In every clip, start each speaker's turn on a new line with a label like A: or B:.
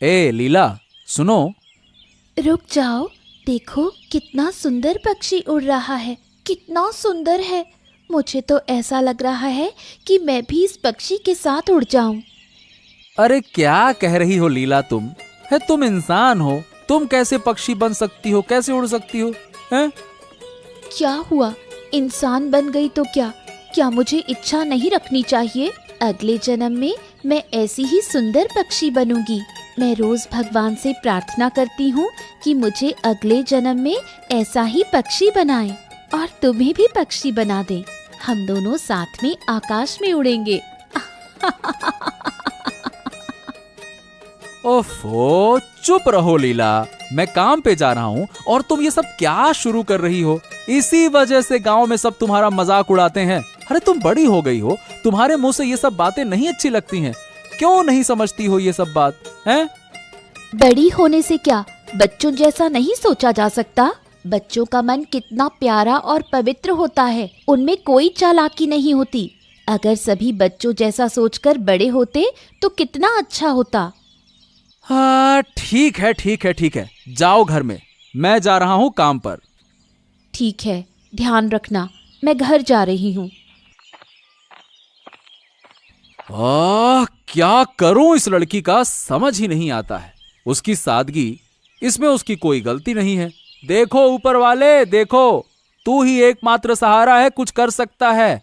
A: ए लीला, सुनो।
B: रुक जाओ, देखो कितना सुंदर पक्षी उड़ रहा है, कितना सुंदर है। मुझे तो ऐसा लग रहा है कि मैं भी इस पक्षी के साथ उड़ जाऊं।
A: अरे क्या कह रही हो लीला, तुम इंसान हो, तुम कैसे पक्षी बन सकती हो, कैसे उड़ सकती हो हैं?
B: क्या हुआ, इंसान बन गई तो क्या मुझे इच्छा नहीं रखनी चाहिए? अगले जन्म में मैं ऐसी ही सुंदर पक्षी बनूंगी। मैं रोज भगवान से प्रार्थना करती हूँ कि मुझे अगले जन्म में ऐसा ही पक्षी बनाए और तुम्हें भी पक्षी बना दे। हम दोनों साथ में आकाश में उड़ेंगे।
A: ओफो, चुप रहो लीला, मैं काम पे जा रहा हूँ और तुम ये सब क्या शुरू कर रही हो? इसी वजह से गांव में सब तुम्हारा मजाक उड़ाते हैं। अरे तुम बड़ी हो गई हो, तुम्हारे मुंह से ये सब बातें नहीं अच्छी लगती हैं। क्यों नहीं समझती हो ये सब बात हैं?
B: बड़ी होने से क्या बच्चों जैसा नहीं सोचा जा सकता? बच्चों का मन कितना प्यारा और पवित्र होता है, उनमें कोई चालाकी नहीं होती। अगर सभी बच्चों जैसा सोचकर बड़े होते तो कितना अच्छा होता।
A: हाँ ठीक है, जाओ घर में, मैं जा रहा हूँ काम पर।
B: ठीक है, ध्यान रखना, मैं घर जा रही हूँ।
A: क्या करूं इस लड़की का समझ ही नहीं आता है। उसकी सादगी, इसमें उसकी कोई गलती नहीं है। देखो ऊपर वाले, देखो, तू ही एकमात्र सहारा है, कुछ कर सकता है।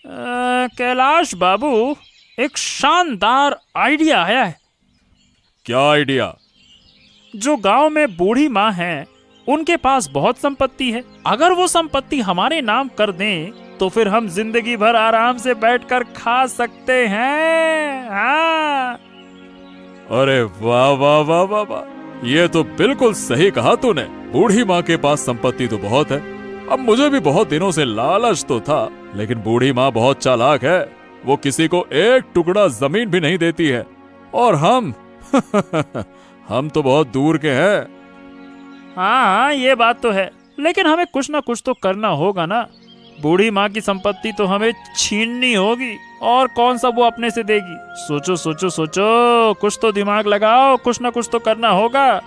C: कैलाश बाबू, एक शानदार आइडिया आया है।
D: क्या आइडिया?
C: जो गांव में बूढ़ी माँ है, उनके पास बहुत संपत्ति है। अगर वो संपत्ति हमारे नाम कर दें तो फिर हम जिंदगी भर आराम से बैठकर खा सकते हैं। हाँ।
D: अरे वाह वाह वाह वाह वाह, ये तो बिल्कुल सही कहा तूने। बूढ़ी माँ के पास संपत्ति तो बहुत है। अब मुझे भी बहुत दिनों से लालच तो था, लेकिन बूढ़ी माँ बहुत चालाक है। वो किसी को एक टुकड़ा जमीन भी नहीं देती है, और हम हम तो बहुत दूर के हैं।
C: हाँ, ये बात तो है, लेकिन हमें कुछ ना कुछ तो करना होगा ना। बूढ़ी माँ की संपत्ति तो हमें छीननी होगी, और कौन सा वो अपने से देगी। सोचो सोचो सोचो, कुछ तो दिमाग लगाओ, कुछ ना कुछ तो करना होगा।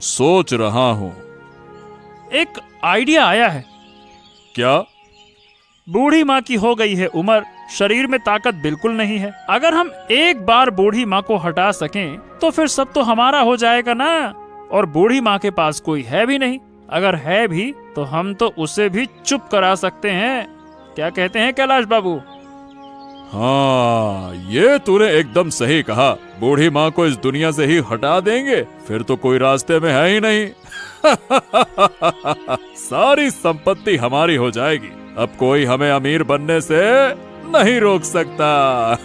D: सोच रहा हूँ।
C: एक आइडिया आया है।
D: क्या?
C: बूढ़ी माँ की हो गई है उम्र, शरीर में ताकत बिल्कुल नहीं है। अगर हम एक बार बूढ़ी माँ को हटा सकें तो फिर सब तो हमारा हो जाएगा ना। और बूढ़ी माँ के पास कोई है भी नहीं, अगर है भी तो हम तो उसे भी चुप करा सकते हैं। क्या कहते हैं कैलाश बाबू?
D: हाँ, ये तूने एकदम सही कहा। बूढ़ी माँ को इस दुनिया से ही हटा देंगे, फिर तो कोई रास्ते में है ही नहीं। सारी संपत्ति हमारी हो जाएगी। अब कोई हमें अमीर बनने से नहीं रोक सकता।